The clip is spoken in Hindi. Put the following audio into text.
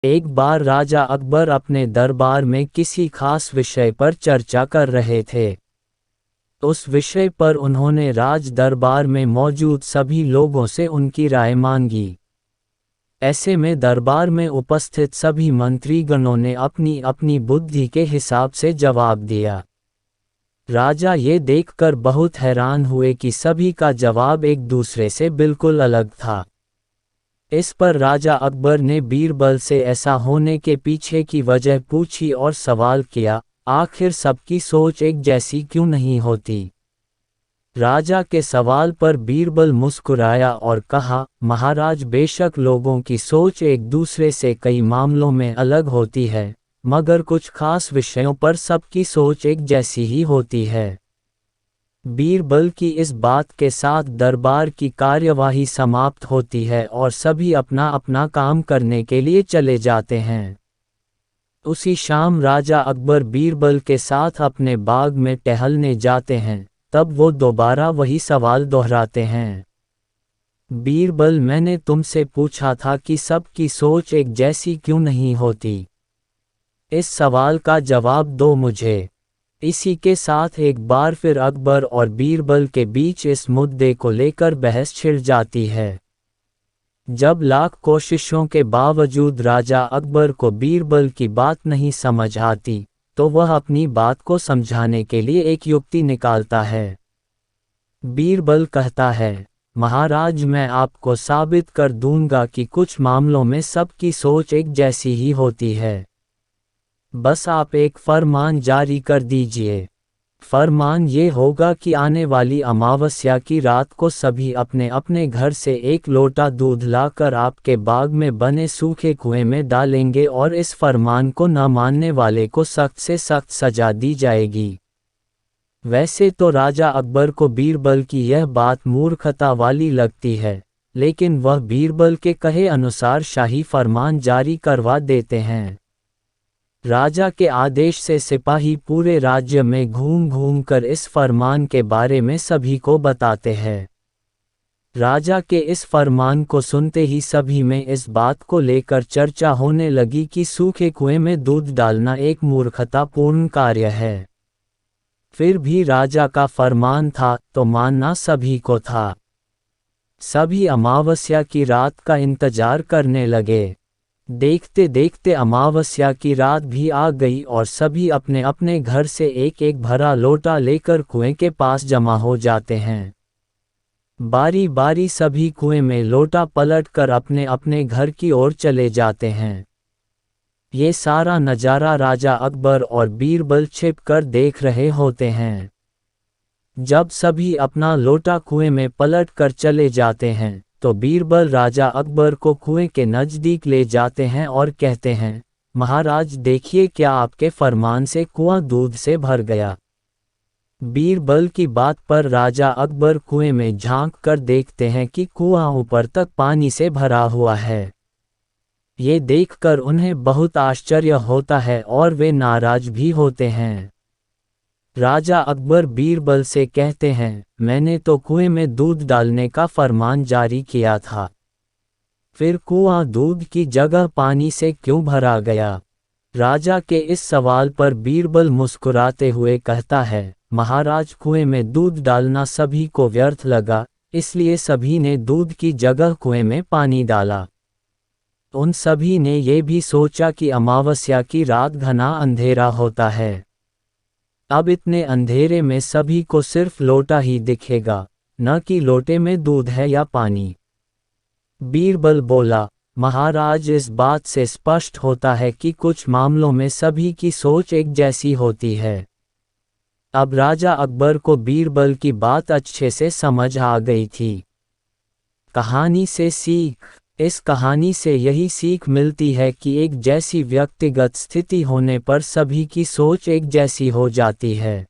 एक बार राजा अकबर अपने दरबार में किसी खास विषय पर चर्चा कर रहे थे। उस विषय पर उन्होंने राज दरबार में मौजूद सभी लोगों से उनकी राय मांगी। ऐसे में दरबार में उपस्थित सभी मंत्रीगणों ने अपनी अपनी बुद्धि के हिसाब से जवाब दिया। राजा ये देखकर बहुत हैरान हुए कि सभी का जवाब एक दूसरे से बिल्कुल अलग था। इस पर राजा अकबर ने बीरबल से ऐसा होने के पीछे की वजह पूछी और सवाल किया, आखिर सबकी सोच एक जैसी क्यों नहीं होती? राजा के सवाल पर बीरबल मुस्कुराया और कहा, महाराज, बेशक लोगों की सोच एक दूसरे से कई मामलों में अलग होती है, मगर कुछ खास विषयों पर सबकी सोच एक जैसी ही होती है। बीरबल की इस बात के साथ दरबार की कार्यवाही समाप्त होती है और सभी अपना अपना काम करने के लिए चले जाते हैं। उसी शाम राजा अकबर बीरबल के साथ अपने बाग में टहलने जाते हैं। तब वो दोबारा वही सवाल दोहराते हैं, बीरबल, मैंने तुमसे पूछा था कि सबकी सोच एक जैसी क्यों नहीं होती? इस सवाल का जवाब दो मुझे। इसी के साथ एक बार फिर अकबर और बीरबल के बीच इस मुद्दे को लेकर बहस छिड़ जाती है। जब लाख कोशिशों के बावजूद राजा अकबर को बीरबल की बात नहीं समझ आती, तो वह अपनी बात को समझाने के लिए एक युक्ति निकालता है। बीरबल कहता है, महाराज, मैं आपको साबित कर दूंगा कि कुछ मामलों में सबकी सोच एक जैसी ही होती है। बस आप एक फरमान जारी कर दीजिए। फरमान ये होगा कि आने वाली अमावस्या की रात को सभी अपने अपने घर से एक लोटा दूध लाकर आपके बाग में बने सूखे कुएं में डालेंगे और इस फरमान को न मानने वाले को सख्त से सख्त सजा दी जाएगी। वैसे तो राजा अकबर को बीरबल की यह बात मूर्खता वाली लगती है, लेकिन वह बीरबल के कहे अनुसार शाही फरमान जारी करवा देते हैं। राजा के आदेश से सिपाही पूरे राज्य में घूम घूम कर इस फरमान के बारे में सभी को बताते हैं। राजा के इस फरमान को सुनते ही सभी में इस बात को लेकर चर्चा होने लगी कि सूखे कुएं में दूध डालना एक मूर्खतापूर्ण कार्य है। फिर भी राजा का फरमान था तो मानना सभी को था। सभी अमावस्या की रात का इंतजार करने लगे। देखते देखते अमावस्या की रात भी आ गई और सभी अपने अपने घर से एक एक भरा लोटा लेकर कुएं के पास जमा हो जाते हैं। बारी बारी सभी कुएं में लोटा पलटकर अपने अपने घर की ओर चले जाते हैं। ये सारा नज़ारा राजा अकबर और बीरबल छिप कर देख रहे होते हैं। जब सभी अपना लोटा कुएं में पलट कर चले जाते हैं, तो बीरबल राजा अकबर को कुएं के नज़दीक ले जाते हैं और कहते हैं, महाराज, देखिए क्या आपके फरमान से कुआं दूध से भर गया। बीरबल की बात पर राजा अकबर कुएं में झांक कर देखते हैं कि कुआं ऊपर तक पानी से भरा हुआ है। ये देखकर उन्हें बहुत आश्चर्य होता है और वे नाराज भी होते हैं। राजा अकबर बीरबल से कहते हैं, मैंने तो कुएं में दूध डालने का फरमान जारी किया था, फिर कुआं दूध की जगह पानी से क्यों भरा गया? राजा के इस सवाल पर बीरबल मुस्कुराते हुए कहता है, महाराज, कुएं में दूध डालना सभी को व्यर्थ लगा, इसलिए सभी ने दूध की जगह कुएं में पानी डाला। उन सभी ने ये भी सोचा कि अमावस्या की रात घना अंधेरा होता है। अब इतने अंधेरे में सभी को सिर्फ लोटा ही दिखेगा, न कि लोटे में दूध है या पानी। बीरबल बोला, महाराज, इस बात से स्पष्ट होता है कि कुछ मामलों में सभी की सोच एक जैसी होती है। अब राजा अकबर को बीरबल की बात अच्छे से समझ आ गई थी। कहानी से सीख। इस कहानी से यही सीख मिलती है कि एक जैसी व्यक्तिगत स्थिति होने पर सभी की सोच एक जैसी हो जाती है।